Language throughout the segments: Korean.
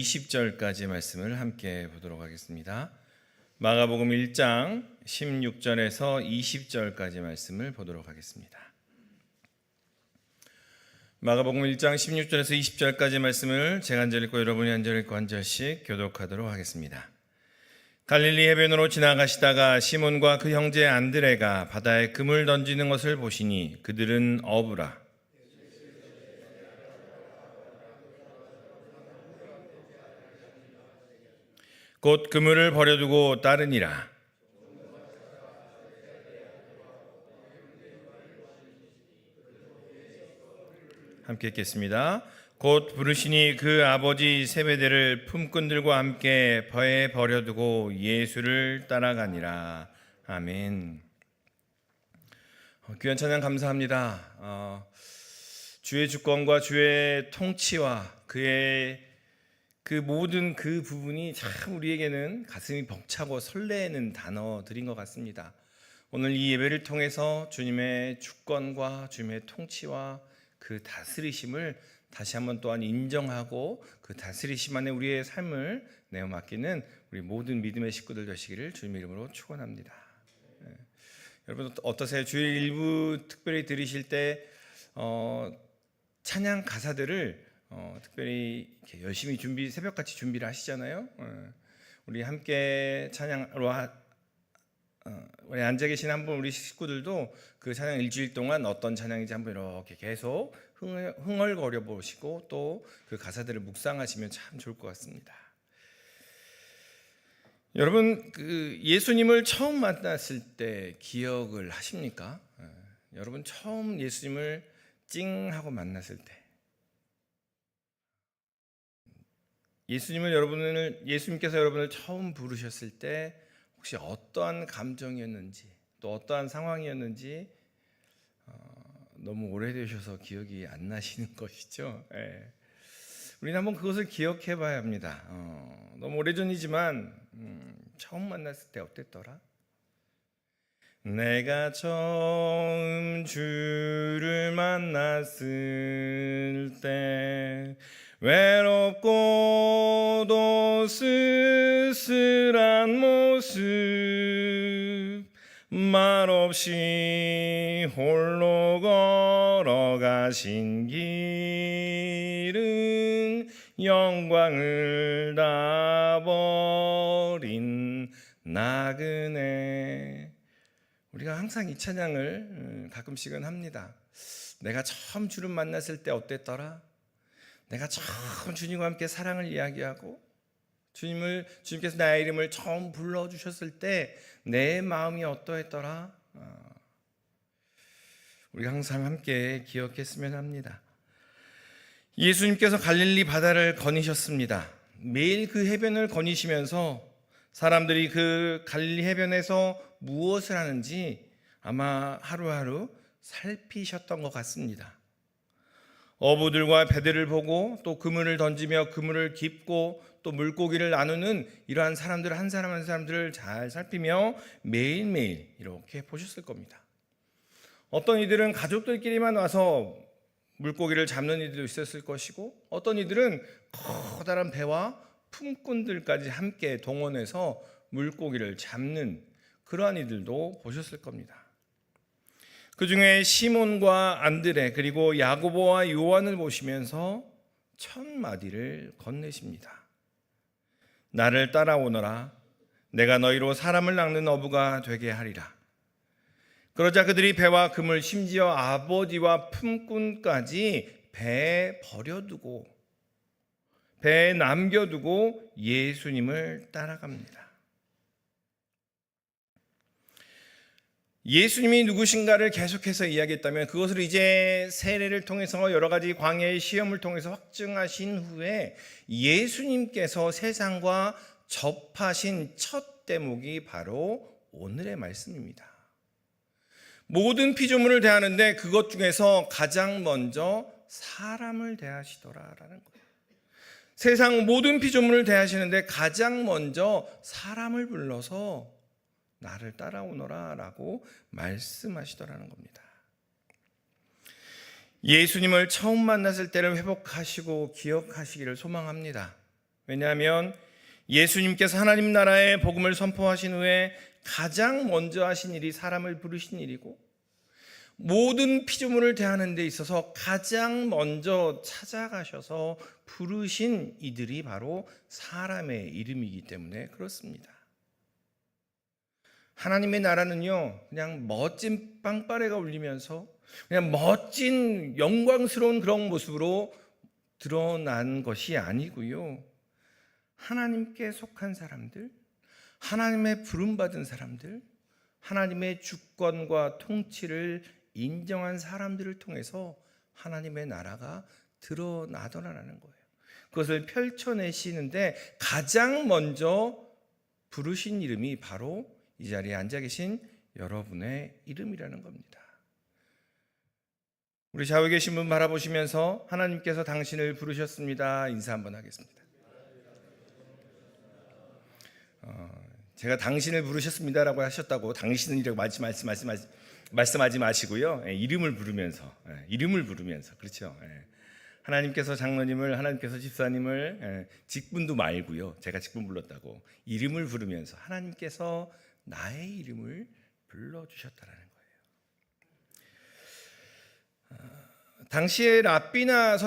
20절까지 말씀을 함께 보도록 하겠습니다. 마가복음 1장 16절에서 20절까지 말씀을 보도록 하겠습니다. 마가복음 1장 16절에서 20절까지 말씀을 제가 한 절 읽고 여러분이 한 절 읽고 한 절씩 교독하도록 하겠습니다. 갈릴리 해변으로 지나가시다가 시몬과 그 형제 안드레가 바다에 금을 던지는 것을 보시니 그들은 어부라. 곧 그물을 버려두고 따르니라. 함께 읽겠습니다. 곧 부르시니 그 아버지 세베대를 품꾼들과 함께 배에 버려두고 예수를 따라가니라. 아멘. 귀한 찬양 감사합니다. 주의 주권과 주의 통치와 그의 그 모든 그 부분이 참 우리에게는 가슴이 벅차고 설레는 단어들인 것 같습니다. 오늘 이 예배를 통해서 주님의 주권과 주님의 통치와 그 다스리심을 다시 한번 또한 인정하고 그 다스리심 안에 우리의 삶을 내어 맡기는 우리 모든 믿음의 식구들 되시기를 주님의 이름으로 축원합니다. 여러분 어떠세요? 주일 일부 특별히 들으실 때 찬양 가사들을 특별히 이렇게 열심히 새벽같이 준비를 하시잖아요. 우리 함께 찬양으로 우리 앉아 계신 한분 우리 식구들도 그 찬양 일주일 동안 어떤 찬양인지 한번 이렇게 계속 흥얼거려 보시고 또 그 가사들을 묵상하시면 참 좋을 것 같습니다. 여러분 그 예수님을 처음 만났을 때 기억을 하십니까? 여러분 처음 예수님을 찡 하고 만났을 때 예수님께서 여러분을 처음 부르셨을 때 혹시 어떠한 감정이었는지 또 어떠한 상황이었는지 너무 오래되셔서 기억이 안 나시는 것이죠. 우리는 한번 그것을 기억해 봐야 합니다. 너무 오래전이지만 처음 만났을 때 어땠더라? 내가 처음 주를 만났을 때 외롭고도 쓸쓸한 모습 말없이 홀로 걸어가신 길은 영광을 다 버린 나그네. 우리가 항상 이 찬양을 가끔씩은 합니다. 내가 처음 주를 만났을 때 어땠더라? 내가 처음 주님과 함께 사랑을 이야기하고 주님께서 나의 이름을 처음 불러주셨을 때 내 마음이 어떠했더라? 우리가 항상 함께 기억했으면 합니다. 예수님께서 갈릴리 바다를 거니셨습니다. 매일 그 해변을 거니시면서 사람들이 그 갈릴리 해변에서 무엇을 하는지 아마 하루하루 살피셨던 것 같습니다. 어부들과 배들을 보고 또 그물을 던지며 그물을 깁고 또 물고기를 나누는 이러한 사람들 한 사람 한 사람들을 잘 살피며 매일매일 이렇게 보셨을 겁니다. 어떤 이들은 가족들끼리만 와서 물고기를 잡는 이들도 있었을 것이고 어떤 이들은 커다란 배와 품꾼들까지 함께 동원해서 물고기를 잡는 그러한 이들도 보셨을 겁니다. 그 중에 시몬과 안드레 그리고 야고보와 요한을 보시면서 첫 마디를 건네십니다. 나를 따라오너라. 내가 너희로 사람을 낚는 어부가 되게 하리라. 그러자 그들이 배와 그물 심지어 아버지와 품꾼까지 배에 버려두고 배에 남겨두고 예수님을 따라갑니다. 예수님이 누구신가를 계속해서 이야기했다면 그것을 이제 세례를 통해서 여러 가지 광야의 시험을 통해서 확증하신 후에 예수님께서 세상과 접하신 첫 대목이 바로 오늘의 말씀입니다. 모든 피조물을 대하는데 그것 중에서 가장 먼저 사람을 대하시더라라는 거예요. 세상 모든 피조물을 대하시는데 가장 먼저 사람을 불러서 나를 따라오너라 라고 말씀하시더라는 겁니다. 예수님을 처음 만났을 때를 회복하시고 기억하시기를 소망합니다. 왜냐하면 예수님께서 하나님 나라의 복음을 선포하신 후에 가장 먼저 하신 일이 사람을 부르신 일이고, 모든 피조물을 대하는 데 있어서 가장 먼저 찾아가셔서 부르신 이들이 바로 사람의 이름이기 때문에 그렇습니다. 하나님의 나라는요, 그냥 멋진 빵빠레가 울리면서 그냥 멋진 영광스러운 그런 모습으로 드러난 것이 아니고요, 하나님께 속한 사람들, 하나님의 부름받은 사람들, 하나님의 주권과 통치를 인정한 사람들을 통해서 하나님의 나라가 드러나더라는 거예요. 그것을 펼쳐내시는데 가장 먼저 부르신 이름이 바로 이 자리에 앉아 계신 여러분의 이름이라는 겁니다. 우리 좌우에 계신 분 바라보시면서 하나님께서 당신을 부르셨습니다. 인사 한번 하겠습니다. 제가 당신을 부르셨습니다라고 하셨다고 당신이라고 말씀하지 마시고요. 이름을 부르면서 그렇죠. 하나님께서 장로님을, 하나님께서 집사님을 직분도 말고요, 제가 직분 불렀다고 이름을 부르면서 하나님께서 나의 이름을 불러주셨다라는 거예요. 당시에 랍비나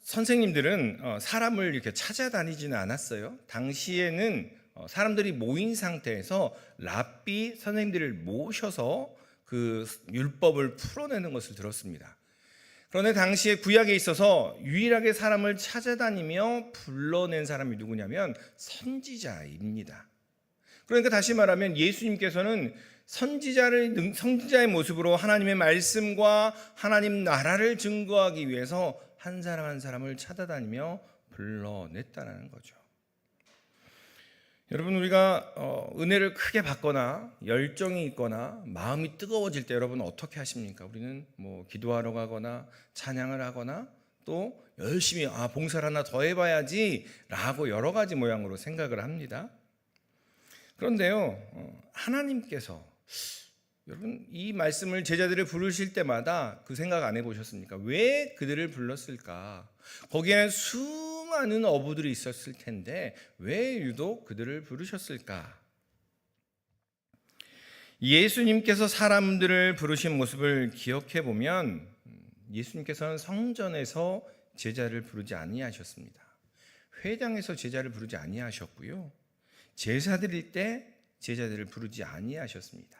선생님들은 사람을 이렇게 찾아다니지는 않았어요. 당시에는 사람들이 모인 상태에서 랍비 선생님들을 모셔서 그 율법을 풀어내는 것을 들었습니다. 그런데 당시에 구약에 있어서 유일하게 사람을 찾아다니며 불러낸 사람이 누구냐면 선지자입니다. 그러니까 다시 말하면 예수님께서는 선지자의 모습으로 하나님의 말씀과 하나님 나라를 증거하기 위해서 한 사람 한 사람을 찾아다니며 불러냈다는 거죠. 여러분, 우리가 은혜를 크게 받거나 열정이 있거나 마음이 뜨거워질 때 여러분 어떻게 하십니까? 우리는 기도하러 가거나 찬양을 하거나 또 열심히 봉사를 하나 더 해봐야지 라고 여러 가지 모양으로 생각을 합니다. 그런데요, 하나님께서 여러분 이 말씀을 제자들을 부르실 때마다 그 생각 안 해보셨습니까? 왜 그들을 불렀을까? 거기에는 수많은 어부들이 있었을 텐데 왜 유독 그들을 부르셨을까? 예수님께서 사람들을 부르신 모습을 기억해 보면 예수님께서는 성전에서 제자를 부르지 아니하셨습니다. 회당에서 제자를 부르지 아니하셨고요, 제사 드릴 때 제자들을 부르지 아니하셨습니다.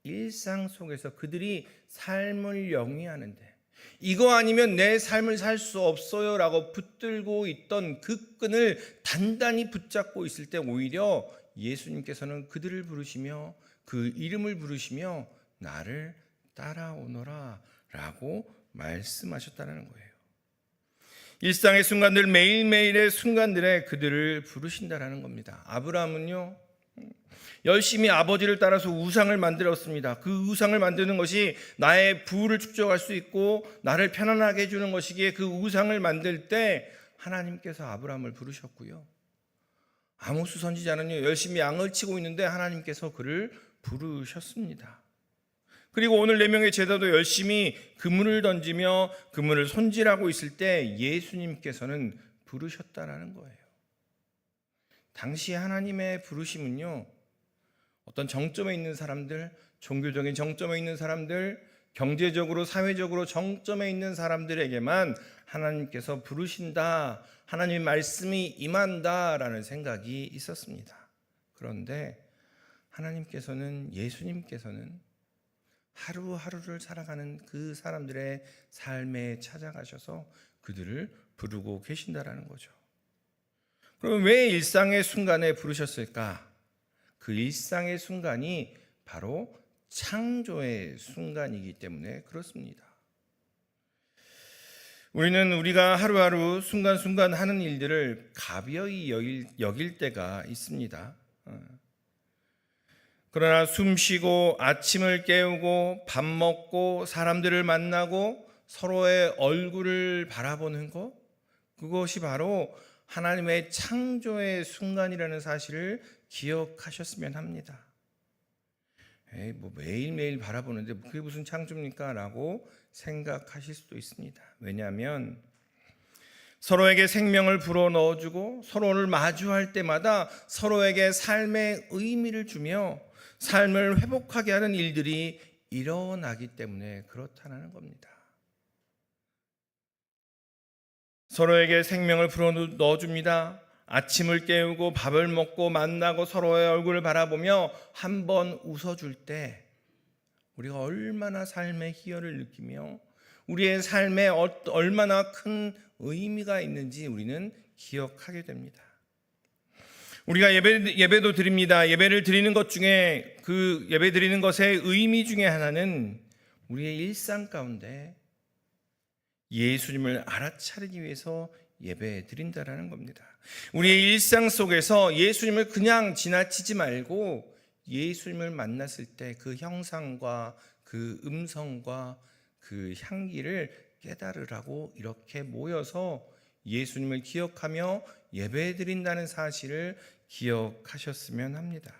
일상 속에서 그들이 삶을 영위하는데 이거 아니면 내 삶을 살 수 없어요 라고 붙들고 있던 그 끈을 단단히 붙잡고 있을 때 오히려 예수님께서는 그들을 부르시며 그 이름을 부르시며 나를 따라오너라 라고 말씀하셨다는 거예요. 일상의 순간들, 매일매일의 순간들에 그들을 부르신다라는 겁니다. 아브라함은요, 열심히 아버지를 따라서 우상을 만들었습니다. 그 우상을 만드는 것이 나의 부를 축적할 수 있고 나를 편안하게 해주는 것이기에 그 우상을 만들 때 하나님께서 아브라함을 부르셨고요, 아모스 선지자는요, 열심히 양을 치고 있는데 하나님께서 그를 부르셨습니다. 그리고 오늘 4명의 제자도 열심히 그물을 던지며 그물을 손질하고 있을 때 예수님께서는 부르셨다라는 거예요. 당시 하나님의 부르심은요, 어떤 정점에 있는 사람들, 종교적인 정점에 있는 사람들, 경제적으로 사회적으로 정점에 있는 사람들에게만 하나님께서 부르신다, 하나님의 말씀이 임한다라는 생각이 있었습니다. 그런데 하나님께서는, 예수님께서는 하루하루를 살아가는 그 사람들의 삶에 찾아가셔서 그들을 부르고 계신다라는 거죠. 그럼 왜 일상의 순간에 부르셨을까? 그 일상의 순간이 바로 창조의 순간이기 때문에 그렇습니다. 우리는 우리가 하루하루 순간순간 하는 일들을 가벼이 여길 때가 있습니다. 그러나 숨 쉬고 아침을 깨우고 밥 먹고 사람들을 만나고 서로의 얼굴을 바라보는 것, 그것이 바로 하나님의 창조의 순간이라는 사실을 기억하셨으면 합니다. 매일매일 바라보는데 그게 무슨 창조입니까? 라고 생각하실 수도 있습니다. 왜냐하면 서로에게 생명을 불어넣어주고 서로를 마주할 때마다 서로에게 삶의 의미를 주며 삶을 회복하게 하는 일들이 일어나기 때문에 그렇다는 겁니다. 서로에게 생명을 불어넣어줍니다. 아침을 깨우고 밥을 먹고 만나고 서로의 얼굴을 바라보며 한번 웃어줄 때 우리가 얼마나 삶의 희열을 느끼며 우리의 삶에 얼마나 큰 의미가 있는지 우리는 기억하게 됩니다. 우리가 예배도 드립니다. 예배를 드리는 것 중에 그 예배 드리는 것의 의미 중에 하나는 우리의 일상 가운데 예수님을 알아차리기 위해서 예배 드린다라는 겁니다. 우리의 일상 속에서 예수님을 그냥 지나치지 말고 예수님을 만났을 때 그 형상과 그 음성과 그 향기를 깨달으라고 이렇게 모여서 예수님을 기억하며 예배 드린다는 사실을 기억하셨으면 합니다.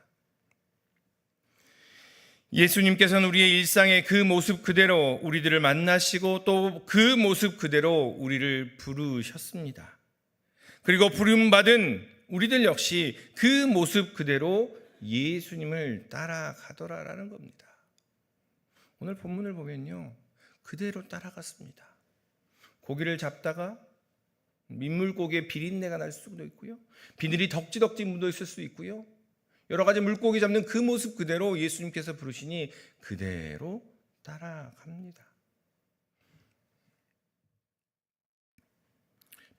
예수님께서는 우리의 일상의 그 모습 그대로 우리들을 만나시고 또 그 모습 그대로 우리를 부르셨습니다. 그리고 부름받은 우리들 역시 그 모습 그대로 예수님을 따라가더라라는 겁니다. 오늘 본문을 보면요, 그대로 따라갔습니다. 고기를 잡다가 민물고기의 비린내가 날 수도 있고요, 비늘이 덕지덕지 묻어 있을 수 있고요, 여러 가지 물고기 잡는 그 모습 그대로 예수님께서 부르시니 그대로 따라갑니다.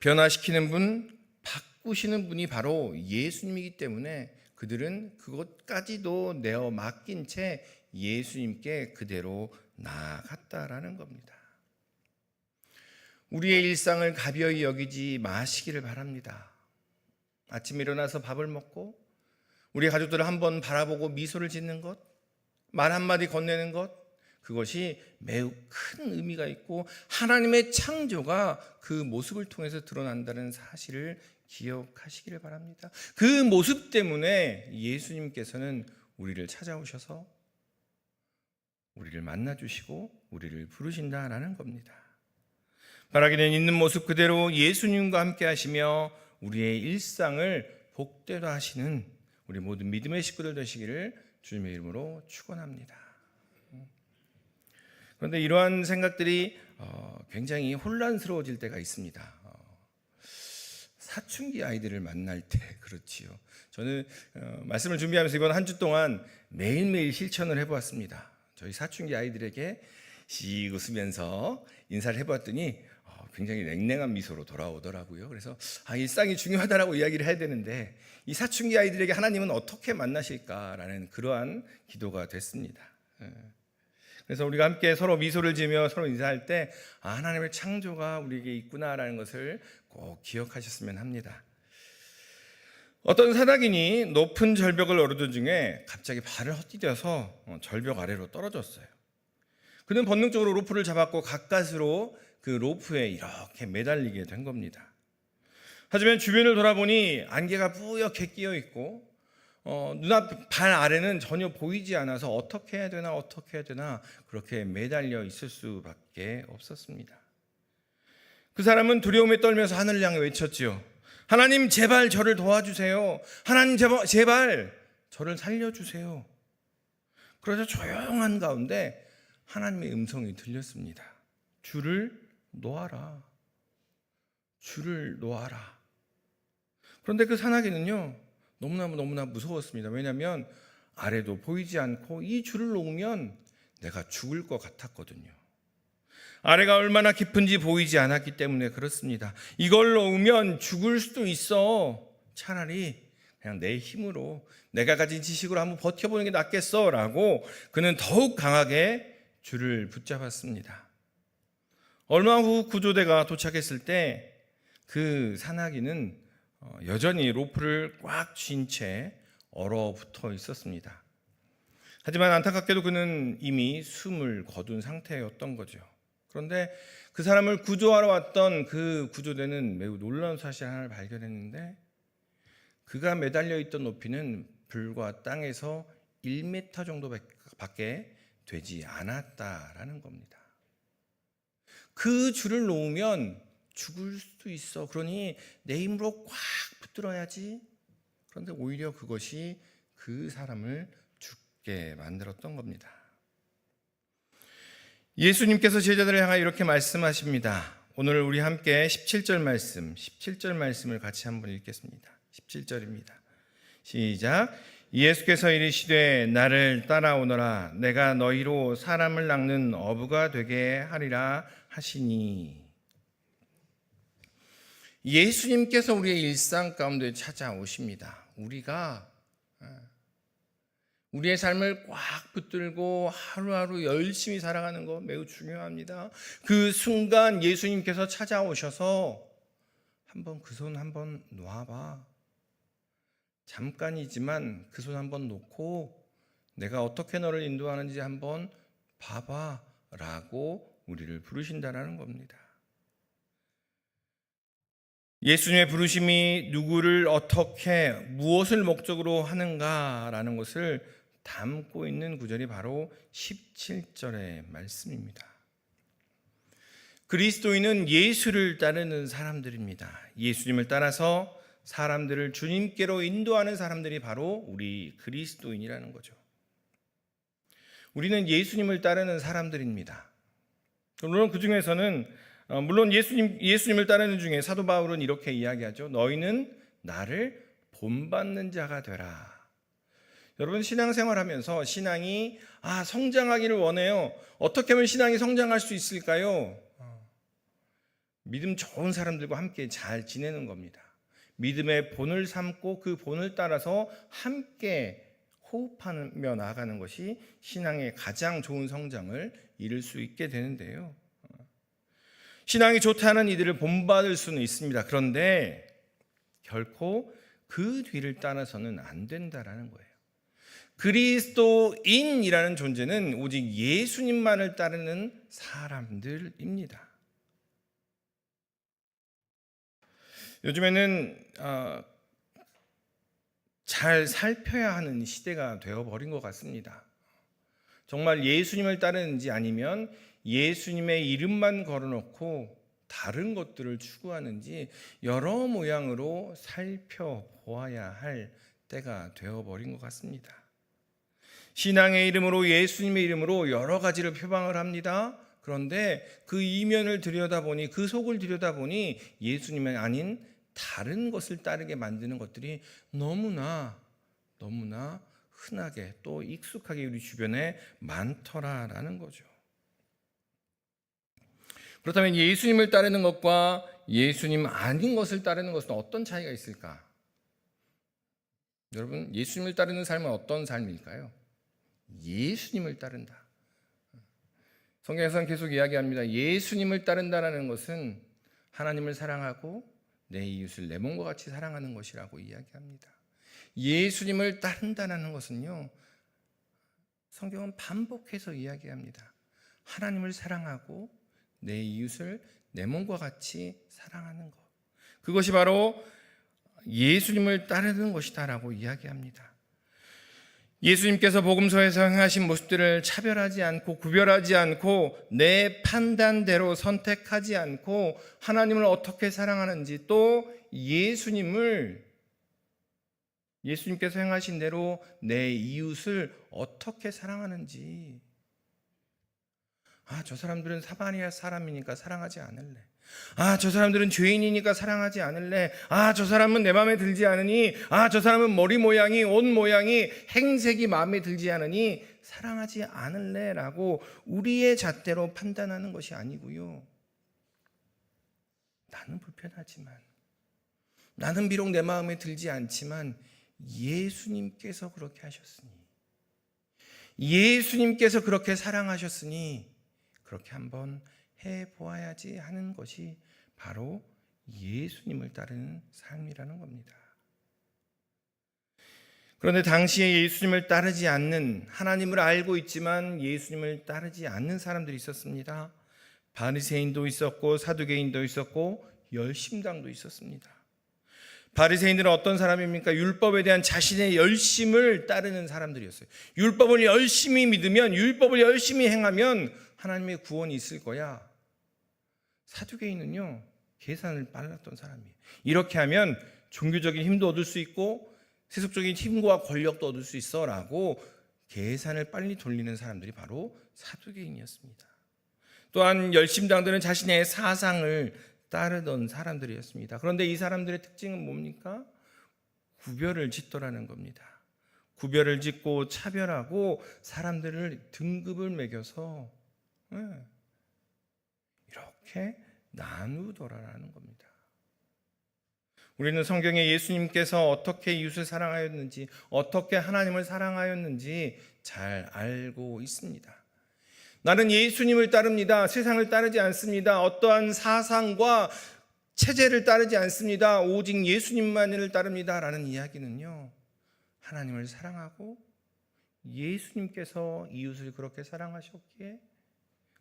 변화시키는 분, 바꾸시는 분이 바로 예수님이기 때문에 그들은 그것까지도 내어 맡긴 채 예수님께 그대로 나아갔다라는 겁니다. 우리의 일상을 가벼이 여기지 마시기를 바랍니다. 아침에 일어나서 밥을 먹고 우리 가족들을 한번 바라보고 미소를 짓는 것, 말 한마디 건네는 것, 그것이 매우 큰 의미가 있고 하나님의 창조가 그 모습을 통해서 드러난다는 사실을 기억하시기를 바랍니다. 그 모습 때문에 예수님께서는 우리를 찾아오셔서 우리를 만나주시고 우리를 부르신다라는 겁니다. 바라기는 있는 모습 그대로 예수님과 함께 하시며 우리의 일상을 복되도 하시는 우리 모든 믿음의 식구들 되시기를 주님의 이름으로 축원합니다. 그런데 이러한 생각들이 굉장히 혼란스러워질 때가 있습니다. 사춘기 아이들을 만날 때 그렇지요. 저는 말씀을 준비하면서 이번 한 주 동안 매일매일 실천을 해보았습니다. 저희 사춘기 아이들에게 씩 웃으면서 인사를 해보았더니 굉장히 냉랭한 미소로 돌아오더라고요. 그래서 일상이 중요하다라고 이야기를 해야 되는데 이 사춘기 아이들에게 하나님은 어떻게 만나실까라는 그러한 기도가 됐습니다. 그래서 우리가 함께 서로 미소를 지으며 서로 인사할 때 하나님의 창조가 우리에게 있구나라는 것을 꼭 기억하셨으면 합니다. 어떤 사닥인이 높은 절벽을 오르던 중에 갑자기 발을 헛디뎌서 절벽 아래로 떨어졌어요. 그는 본능적으로 로프를 잡았고 가까스로 그 로프에 이렇게 매달리게 된 겁니다. 하지만 주변을 돌아보니 안개가 뿌옇게 끼어 있고 눈앞 발 아래는 전혀 보이지 않아서 어떻게 해야 되나 그렇게 매달려 있을 수밖에 없었습니다. 그 사람은 두려움에 떨면서 하늘을 향해 외쳤지요. 하나님 제발 저를 도와주세요. 하나님 제발 저를 살려주세요. 그러자 조용한 가운데 하나님의 음성이 들렸습니다. 줄을 놓아라. 줄을 놓아라. 그런데 그 사나기는요, 너무나 무서웠습니다. 왜냐하면 아래도 보이지 않고 이 줄을 놓으면 내가 죽을 것 같았거든요. 아래가 얼마나 깊은지 보이지 않았기 때문에 그렇습니다. 이걸 놓으면 죽을 수도 있어. 차라리 그냥 내 힘으로 내가 가진 지식으로 한번 버텨보는 게 낫겠어 라고 그는 더욱 강하게 줄을 붙잡았습니다. 얼마 후 구조대가 도착했을 때 그 사나기는 여전히 로프를 꽉 쥔 채 얼어붙어 있었습니다. 하지만 안타깝게도 그는 이미 숨을 거둔 상태였던 거죠. 그런데 그 사람을 구조하러 왔던 그 구조대는 매우 놀라운 사실 하나를 발견했는데 그가 매달려 있던 높이는 불과 땅에서 1m 정도밖에 되지 않았다라는 겁니다. 그 줄을 놓으면 죽을 수도 있어. 그러니 내 힘으로 꽉 붙들어야지. 그런데 오히려 그것이 그 사람을 죽게 만들었던 겁니다. 예수님께서 제자들을 향하여 이렇게 말씀하십니다. 오늘 우리 함께 17절 말씀을 같이 한번 읽겠습니다. 17절입니다. 시작. 예수께서 이르시되 나를 따라오너라. 내가 너희로 사람을 낚는 어부가 되게 하리라 하시니. 예수님께서 우리의 일상 가운데 찾아오십니다. 우리의 삶을 꽉 붙들고 하루하루 열심히 살아가는 거 매우 중요합니다. 그 순간 예수님께서 찾아오셔서 그 손 한번 놔봐. 잠깐이지만 그 손 한번 놓고 내가 어떻게 너를 인도하는지 한번 봐봐 라고 우리를 부르신다는 겁니다. 예수님의 부르심이 누구를 어떻게 무엇을 목적으로 하는가라는 것을 담고 있는 구절이 바로 17절의 말씀입니다. 그리스도인은 예수를 따르는 사람들입니다. 예수님을 따라서 사람들을 주님께로 인도하는 사람들이 바로 우리 그리스도인이라는 거죠. 우리는 예수님을 따르는 사람들입니다. 물론 그 중에서는 예수님을 따르는 중에 사도 바울은 이렇게 이야기하죠. 너희는 나를 본받는 자가 되라. 여러분 신앙생활하면서 신앙이 성장하기를 원해요. 어떻게 하면 신앙이 성장할 수 있을까요? 믿음 좋은 사람들과 함께 잘 지내는 겁니다. 믿음의 본을 삼고 그 본을 따라서 함께 호흡하며 나아가는 것이 신앙의 가장 좋은 성장을 이룰 수 있게 되는데요. 신앙이 좋다는 이들을 본받을 수는 있습니다. 그런데 결코 그 뒤를 따라서는 안 된다라는 거예요. 그리스도인이라는 존재는 오직 예수님만을 따르는 사람들입니다. 요즘에는 잘 살펴야 하는 시대가 되어버린 것 같습니다. 정말 예수님을 따르는지 아니면 예수님의 이름만 걸어놓고 다른 것들을 추구하는지 여러 모양으로 살펴보아야 할 때가 되어버린 것 같습니다. 신앙의 이름으로 예수님의 이름으로 여러 가지를 표방을 합니다. 그런데 그 이면을 들여다보니 그 속을 들여다보니 예수님이 아닌 다른 것을 따르게 만드는 것들이 너무나 흔하게 또 익숙하게 우리 주변에 많더라라는 거죠. 그렇다면 예수님을 따르는 것과 예수님 아닌 것을 따르는 것은 어떤 차이가 있을까? 여러분, 예수님을 따르는 삶은 어떤 삶일까요? 예수님을 따른다. 성경에서는 계속 이야기합니다. 예수님을 따른다라는 것은 하나님을 사랑하고 내 이웃을 내 몸과 같이 사랑하는 것이라고 이야기합니다. 예수님을 따른다는 것은요, 성경은 반복해서 이야기합니다. 하나님을 사랑하고 내 이웃을 내 몸과 같이 사랑하는 것. 그것이 바로 예수님을 따르는 것이다라고 이야기합니다. 예수님께서 복음서에서 행하신 모습들을 차별하지 않고 구별하지 않고 내 판단대로 선택하지 않고 하나님을 어떻게 사랑하는지 또 예수님께서 행하신 대로 내 이웃을 어떻게 사랑하는지. 저 사람들은 사마리아 사람이니까 사랑하지 않을래. 저 사람들은 죄인이니까 사랑하지 않을래. 저 사람은 내 마음에 들지 않으니, 저 사람은 머리 모양이, 옷 모양이, 행색이 마음에 들지 않으니 사랑하지 않을래라고 우리의 잣대로 판단하는 것이 아니고요. 나는 불편하지만, 나는 비록 내 마음에 들지 않지만 예수님께서 그렇게 하셨으니, 예수님께서 그렇게 사랑하셨으니 그렇게 한번 해보아야지 하는 것이 바로 예수님을 따르는 삶이라는 겁니다. 그런데 당시에 예수님을 따르지 않는, 하나님을 알고 있지만 예수님을 따르지 않는 사람들이 있었습니다. 바리새인도 있었고 사두개인도 있었고 열심당도 있었습니다. 바리새인들은 어떤 사람입니까? 율법에 대한 자신의 열심을 따르는 사람들이었어요. 율법을 열심히 믿으면, 율법을 열심히 행하면 하나님의 구원이 있을 거야. 사두개인은요, 계산을 빨랐던 사람이에요. 이렇게 하면 종교적인 힘도 얻을 수 있고 세속적인 힘과 권력도 얻을 수 있어라고 계산을 빨리 돌리는 사람들이 바로 사두개인이었습니다. 또한 열심당들은 자신의 사상을 따르던 사람들이었습니다. 그런데 이 사람들의 특징은 뭡니까? 구별을 짓더라는 겁니다. 구별을 짓고 차별하고 사람들을 등급을 매겨서 이렇게 나누더라라는 겁니다. 우리는 성경에 예수님께서 어떻게 이웃을 사랑하였는지, 어떻게 하나님을 사랑하였는지 잘 알고 있습니다. 나는 예수님을 따릅니다. 세상을 따르지 않습니다. 어떠한 사상과 체제를 따르지 않습니다. 오직 예수님만을 따릅니다. 라는 이야기는요, 하나님을 사랑하고 예수님께서 이웃을 그렇게 사랑하셨기에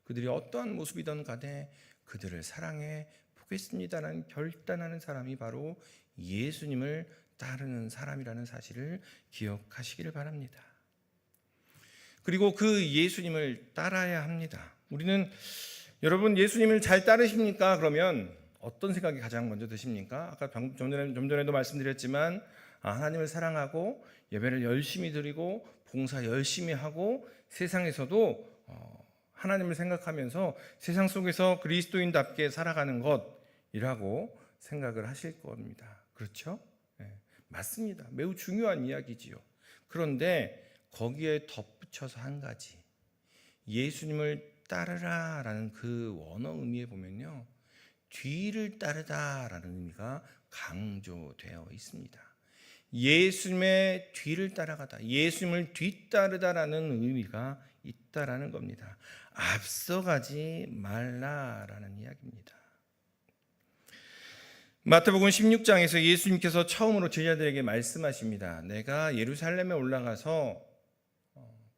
그들이 어떠한 모습이든 간에 그들을 사랑해 보겠습니다라는 결단하는 사람이 바로 예수님을 따르는 사람이라는 사실을 기억하시기를 바랍니다. 그리고 그 예수님을 따라야 합니다. 우리는 여러분 예수님을 잘 따르십니까? 그러면 어떤 생각이 가장 먼저 드십니까? 아까 좀 전에도 말씀드렸지만 하나님을 사랑하고 예배를 열심히 드리고 봉사 열심히 하고 세상에서도 하나님을 생각하면서 세상 속에서 그리스도인답게 살아가는 것이라고 생각을 하실 겁니다. 그렇죠? 네, 맞습니다. 매우 중요한 이야기지요. 그런데 거기에 덧붙여서 한 가지, 예수님을 따르라라는 그 원어 의미에 보면요, 뒤를 따르다라는 의미가 강조되어 있습니다. 예수님의 뒤를 따라가다, 예수님을 뒤따르다라는 의미가 있다라는 겁니다. 앞서가지 말라라는 이야기입니다. 마태복음 16장에서 예수님께서 처음으로 제자들에게 말씀하십니다. 내가 예루살렘에 올라가서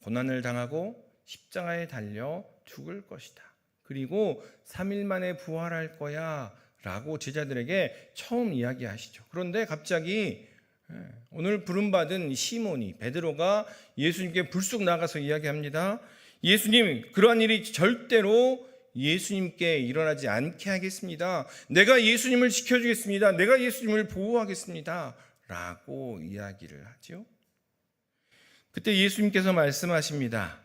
고난을 당하고 십자가에 달려 죽을 것이다. 그리고 3일 만에 부활할 거야 라고 제자들에게 처음 이야기하시죠. 그런데 갑자기 오늘 부름받은 시몬이, 베드로가 예수님께 불쑥 나가서 이야기합니다. 예수님, 그러한 일이 절대로 예수님께 일어나지 않게 하겠습니다. 내가 예수님을 지켜주겠습니다. 내가 예수님을 보호하겠습니다. 라고 이야기를 하죠. 그때 예수님께서 말씀하십니다.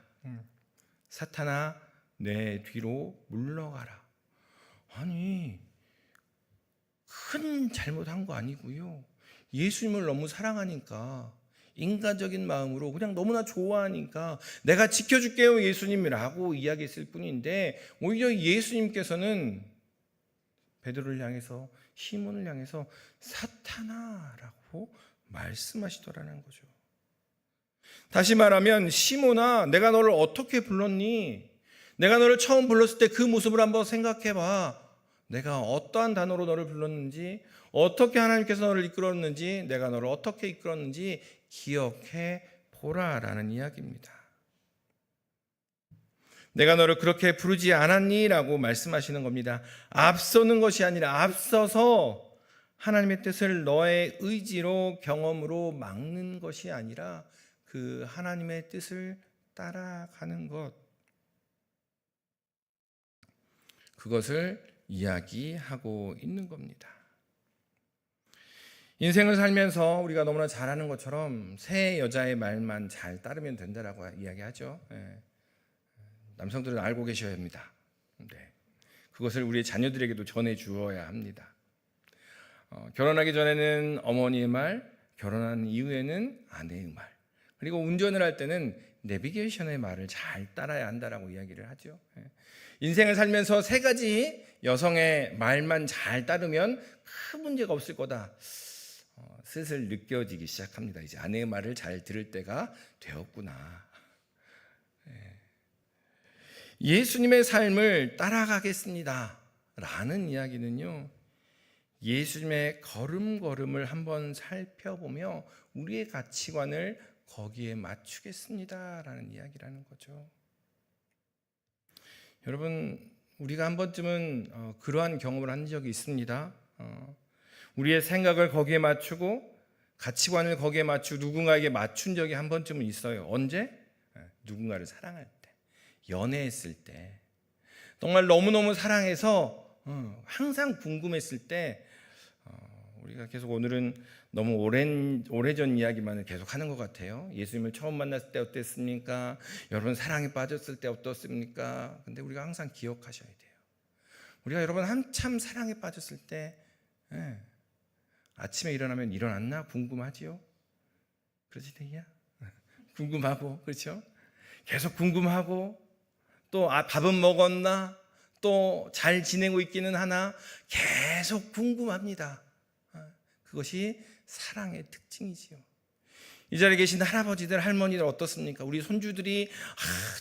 사탄아, 내 뒤로 물러가라. 아니, 큰 잘못한 거 아니고요. 예수님을 너무 사랑하니까, 인간적인 마음으로 그냥 너무나 좋아하니까 내가 지켜줄게요 예수님이라고 이야기했을 뿐인데, 오히려 예수님께서는 베드로를 향해서, 시몬을 향해서 사탄아라고 말씀하시더라는 거죠. 다시 말하면, 시몬아, 내가 너를 어떻게 불렀니? 내가 너를 처음 불렀을 때 그 모습을 한번 생각해봐. 내가 어떠한 단어로 너를 불렀는지, 어떻게 하나님께서 너를 이끌었는지, 내가 너를 어떻게 이끌었는지 기억해 보라라는 이야기입니다. 내가 너를 그렇게 부르지 않았니? 라고 말씀하시는 겁니다. 앞서는 것이 아니라 앞서서 하나님의 뜻을 너의 의지로, 경험으로 막는 것이 아니라 그 하나님의 뜻을 따라가는 것, 그것을 이야기하고 있는 겁니다. 인생을 살면서 우리가 너무나 잘 아는 것처럼 새 여자의 말만 잘 따르면 된다라고 이야기하죠. 남성들은 알고 계셔야 합니다. 그것을 우리의 자녀들에게도 전해 주어야 합니다. 결혼하기 전에는 어머니의 말, 결혼한 이후에는 아내의 말, 그리고 운전을 할 때는 내비게이션의 말을 잘 따라야 한다라고 이야기를 하죠. 인생을 살면서 세 가지 여성의 말만 잘 따르면 큰 문제가 없을 거다. 슬슬 느껴지기 시작합니다. 이제 아내의 말을 잘 들을 때가 되었구나. 예수님의 삶을 따라가겠습니다 라는 이야기는요, 예수님의 걸음걸음을 한번 살펴보며 우리의 가치관을 거기에 맞추겠습니다 라는 이야기라는 거죠. 여러분, 우리가 한 번쯤은 그러한 경험을 한 적이 있습니다. 우리의 생각을 거기에 맞추고 가치관을 거기에 맞추고 누군가에게 맞춘 적이 한 번쯤은 있어요. 언제? 누군가를 사랑할 때, 연애했을 때, 정말 너무너무 사랑해서 항상 궁금했을 때 우리가 계속 오늘은 너무 오래전 이야기만을 계속 하는 것 같아요. 예수님을 처음 만났을 때 어땠습니까? 여러분 사랑에 빠졌을 때 어떻습니까? 근데 우리가 항상 기억하셔야 돼요. 우리가 여러분 한참 사랑에 빠졌을 때 아침에 일어나면 일어났나 궁금하지요? 그렇지 대기야? 궁금하고 그렇죠? 계속 궁금하고 또 밥은 먹었나? 또 잘 지내고 있기는 하나? 계속 궁금합니다. 그것이 사랑의 특징이지요. 이 자리에 계신 할아버지들 할머니들 어떻습니까? 우리 손주들이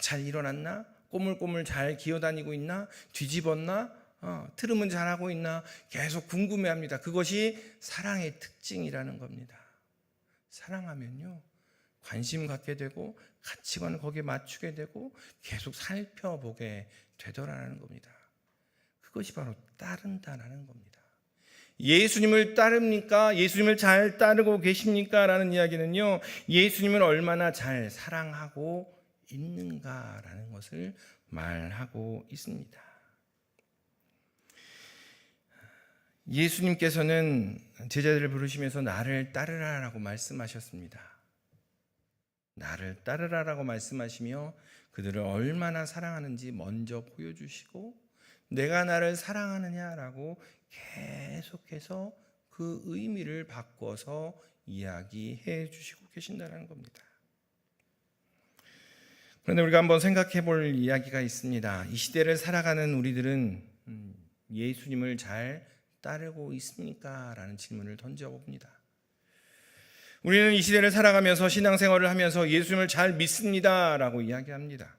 잘 일어났나? 꼬물꼬물 잘 기어다니고 있나? 뒤집었나? 트름은 잘하고 있나? 계속 궁금해합니다. 그것이 사랑의 특징이라는 겁니다. 사랑하면요 관심 갖게 되고 가치관을 거기에 맞추게 되고 계속 살펴보게 되더라는 겁니다. 그것이 바로 따른다라는 겁니다. 예수님을 따릅니까? 예수님을 잘 따르고 계십니까? 라는 이야기는요 예수님을 얼마나 잘 사랑하고 있는가라는 것을 말하고 있습니다. 예수님께서는 제자들을 부르시면서 나를 따르라라고 말씀하셨습니다. 나를 따르라라고 말씀하시며 그들을 얼마나 사랑하는지 먼저 보여주시고 내가 나를 사랑하느냐라고 계속해서 그 의미를 바꿔서 이야기해 주시고 계신다는 겁니다. 그런데 우리가 한번 생각해 볼 이야기가 있습니다. 이 시대를 살아가는 우리들은 예수님을 잘 따르고 있습니까? 라는 질문을 던져봅니다. 우리는 이 시대를 살아가면서 신앙생활을 하면서 예수님을 잘 믿습니다 라고 이야기합니다.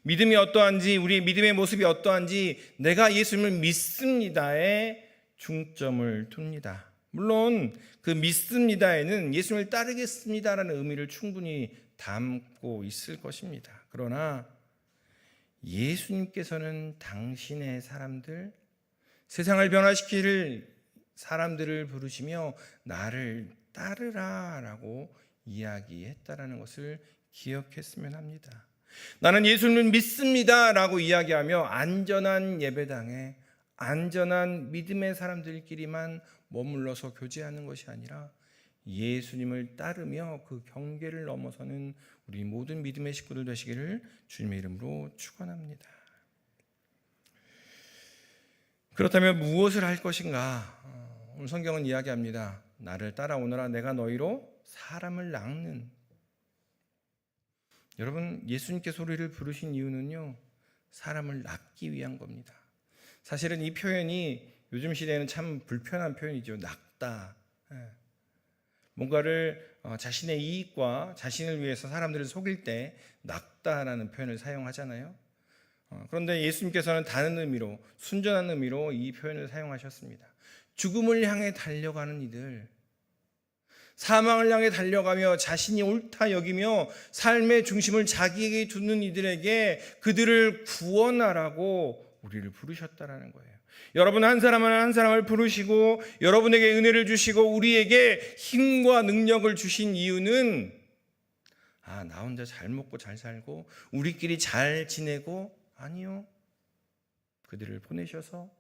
믿음이 어떠한지 우리의 믿음의 모습이 어떠한지 내가 예수님을 믿습니다에 중점을 둡니다. 물론 그 믿습니다에는 예수님을 따르겠습니다라는 의미를 충분히 담고 있을 것입니다. 그러나 예수님께서는 당신의 사람들, 세상을 변화시킬 사람들을 부르시며 나를 따르라라고 이야기했다라는 것을 기억했으면 합니다. 나는 예수님을 믿습니다라고 이야기하며 안전한 예배당에 안전한 믿음의 사람들끼리만 머물러서 교제하는 것이 아니라 예수님을 따르며 그 경계를 넘어서는 우리 모든 믿음의 식구들 되시기를 주님의 이름으로 축원합니다. 그렇다면 무엇을 할 것인가? 오늘 성경은 이야기합니다. 나를 따라오너라 내가 너희로 사람을 낚는. 여러분 예수님께서 우리를 부르신 이유는요 사람을 낚기 위한 겁니다. 사실은 이 표현이 요즘 시대에는 참 불편한 표현이죠. 낚다. 뭔가를 자신의 이익과 자신을 위해서 사람들을 속일 때 낚다라는 표현을 사용하잖아요. 그런데 예수님께서는 다른 의미로 순전한 의미로 이 표현을 사용하셨습니다. 죽음을 향해 달려가는 이들, 사망을 향해 달려가며 자신이 옳다 여기며 삶의 중심을 자기에게 두는 이들에게 그들을 구원하라고 우리를 부르셨다라는 거예요. 여러분 한 사람을 부르시고 여러분에게 은혜를 주시고 우리에게 힘과 능력을 주신 이유는 나 혼자 잘 먹고 잘 살고 우리끼리 잘 지내고 아니요. 그들을 보내셔서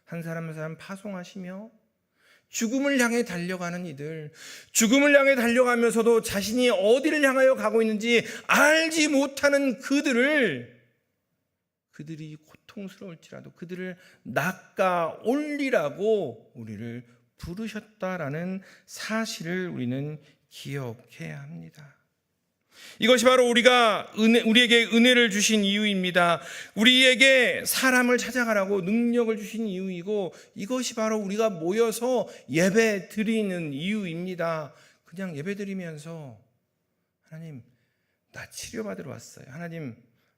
한 사람 한 사람 파송하시며 죽음을 향해 달려가는 이들, 죽음을 향해 달려가면서도 자신이 어디를 향하여 가고 있는지 알지 못하는 그들이 고통스러울지라도 그들을 낚아 올리라고 우리를 부르셨다라는 사실을 우리는 기억해야 합니다. 이것이 바로 우리에게 은혜를 주신 이유입니다. 우리에게 사람을 찾아가라고 능력을 주신 이유이고 이것이 바로 우리가 모여서 예배 드리는 이유입니다. 그냥 예배 드리면서 하나님 나 치료받으러 왔어요.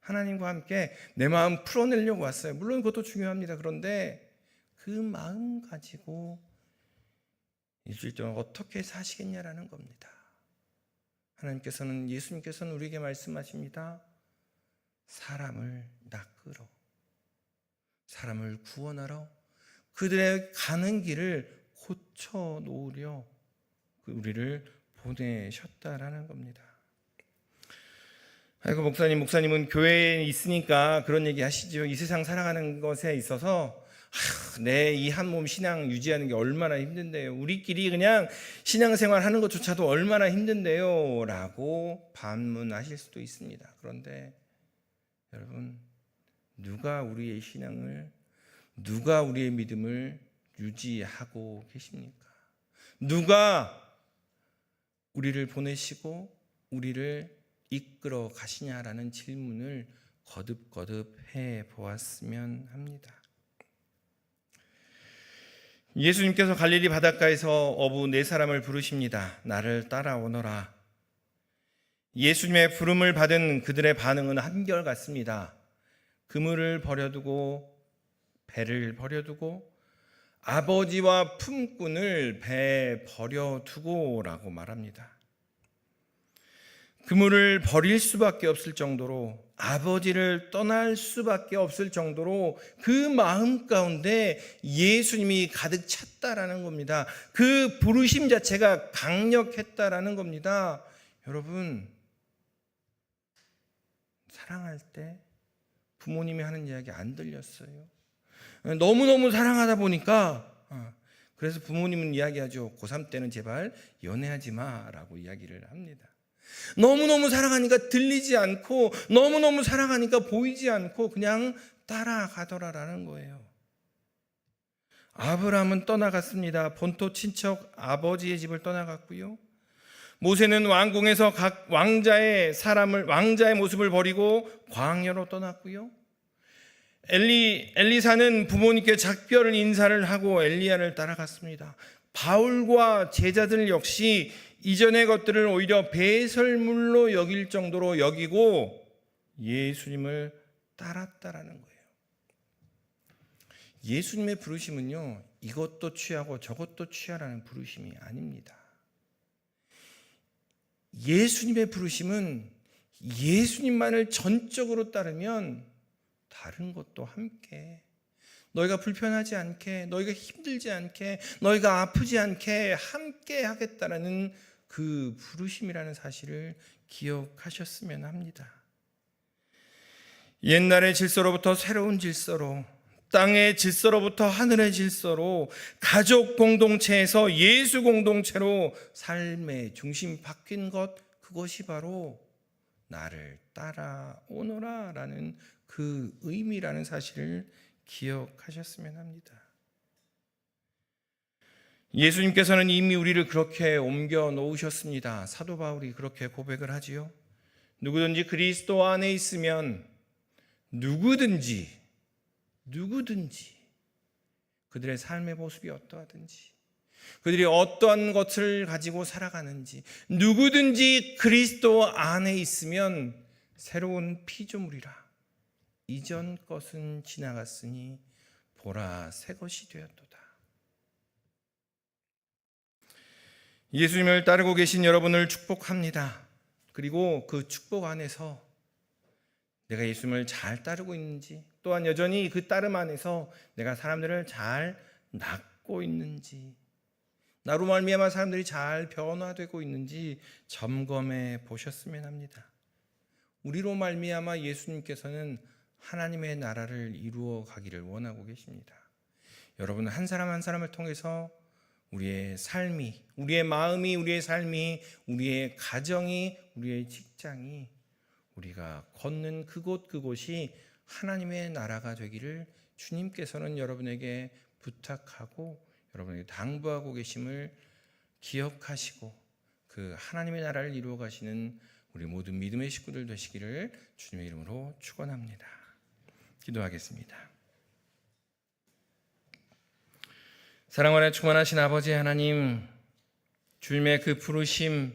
하나님과 함께 내 마음 풀어내려고 왔어요. 물론 그것도 중요합니다. 그런데 그 마음 가지고 일주일 동안 어떻게 사시겠냐라는 겁니다. 예수님께서는 우리에게 말씀하십니다. 사람을 낚으러, 사람을 구원하러, 그들의 가는 길을 고쳐 놓으려 우리를 보내셨다라는 겁니다. 목사님은 교회에 있으니까 그런 얘기 하시죠. 이 세상 살아가는 것에 있어서 내 이 한 몸 신앙 유지하는 게 얼마나 힘든데요. 우리끼리 그냥 신앙생활 하는 것조차도 얼마나 힘든데요. 라고 반문하실 수도 있습니다. 그런데 여러분, 누가 우리의 신앙을, 누가 우리의 믿음을 유지하고 계십니까? 누가 우리를 보내시고 우리를 이끌어 가시냐라는 질문을 거듭거듭 해 보았으면 합니다. 예수님께서 갈릴리 바닷가에서 어부 네 사람을 부르십니다. 나를 따라오너라. 예수님의 부름을 받은 그들의 반응은 한결같습니다. 그물을 버려두고 배를 버려두고 아버지와 품꾼을 배에 버려두고라고 말합니다. 그물을 버릴 수밖에 없을 정도로, 아버지를 떠날 수밖에 없을 정도로 그 마음 가운데 예수님이 가득 찼다라는 겁니다. 그 부르심 자체가 강력했다라는 겁니다. 여러분, 사랑할 때 부모님이 하는 이야기 안 들렸어요? 너무너무 사랑하다 보니까, 그래서 부모님은 이야기하죠. 고3 때는 제발 연애하지 마라고 이야기를 합니다. 너무너무 사랑하니까 들리지 않고, 너무너무 사랑하니까 보이지 않고 그냥 따라가더라라는 거예요. 아브라함은 떠나갔습니다. 본토 친척 아버지의 집을 떠나갔고요. 모세는 왕궁에서 각 왕자의 모습을 버리고 광야로 떠났고요. 엘리사는 부모님께 작별 인사를 하고 엘리야를 따라갔습니다. 바울과 제자들 역시 이전의 것들을 오히려 배설물로 여길 정도로 여기고 예수님을 따랐다라는 거예요. 예수님의 부르심은요, 이것도 취하고 저것도 취하라는 부르심이 아닙니다. 예수님의 부르심은 예수님만을 전적으로 따르면 다른 것도 함께, 너희가 불편하지 않게, 너희가 힘들지 않게, 너희가 아프지 않게 함께 하겠다라는 그 부르심이라는 사실을 기억하셨으면 합니다. 옛날의 질서로부터 새로운 질서로, 땅의 질서로부터 하늘의 질서로, 가족 공동체에서 예수 공동체로 삶의 중심 바뀐 것, 그것이 바로 나를 따라오너라 라는 그 의미라는 사실을 기억하셨으면 합니다. 예수님께서는 이미 우리를 그렇게 옮겨 놓으셨습니다. 사도 바울이 그렇게 고백을 하지요. 누구든지 그리스도 안에 있으면 누구든지 그들의 삶의 모습이 어떠하든지, 그들이 어떠한 것을 가지고 살아가는지, 누구든지 그리스도 안에 있으면 새로운 피조물이라. 이전 것은 지나갔으니 보라 새 것이 되었도다. 예수님을 따르고 계신 여러분을 축복합니다. 그리고 그 축복 안에서 내가 예수님을 잘 따르고 있는지, 또한 여전히 그 따름 안에서 내가 사람들을 잘 낫고 있는지, 나로 말미암아 사람들이 잘 변화되고 있는지 점검해 보셨으면 합니다. 우리로 말미암아 예수님께서는 하나님의 나라를 이루어 가기를 원하고 계십니다. 여러분, 한 사람 한 사람을 통해서 우리의 삶이, 우리의 마음이, 우리의 삶이, 우리의 가정이, 우리의 직장이, 우리가 걷는 그곳이 하나님의 나라가 되기를 주님께서는 여러분에게 부탁하고 여러분에게 당부하고 계심을 기억하시고 그 하나님의 나라를 이루어 가시는 우리 모든 믿음의 식구들 되시기를 주님의 이름으로 축원합니다. 기도하겠습니다. 사랑원에 충만하신 아버지 하나님, 주님의 그 부르심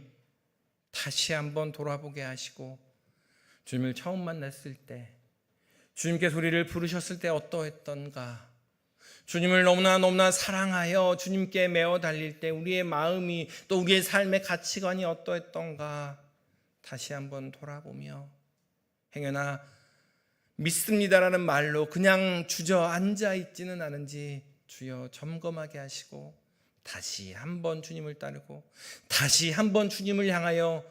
다시 한번 돌아보게 하시고, 주님을 처음 만났을 때, 주님께서 우리를 부르셨을 때 어떠했던가, 주님을 너무나 사랑하여 주님께 매어 달릴 때 우리의 마음이, 또 우리의 삶의 가치관이 어떠했던가 다시 한번 돌아보며, 행여나 믿습니다라는 말로 그냥 주저앉아 있지는 않은지 주여 점검하게 하시고, 다시 한번 주님을 따르고 다시 한번 주님을 향하여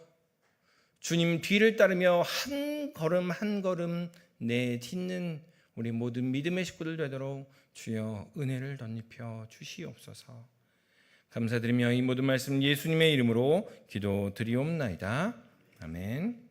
주님 뒤를 따르며 한 걸음 한 걸음 내딛는 우리 모든 믿음의 식구들 되도록 주여 은혜를 덧입혀 주시옵소서. 감사드리며 이 모든 말씀 예수님의 이름으로 기도드리옵나이다. 아멘.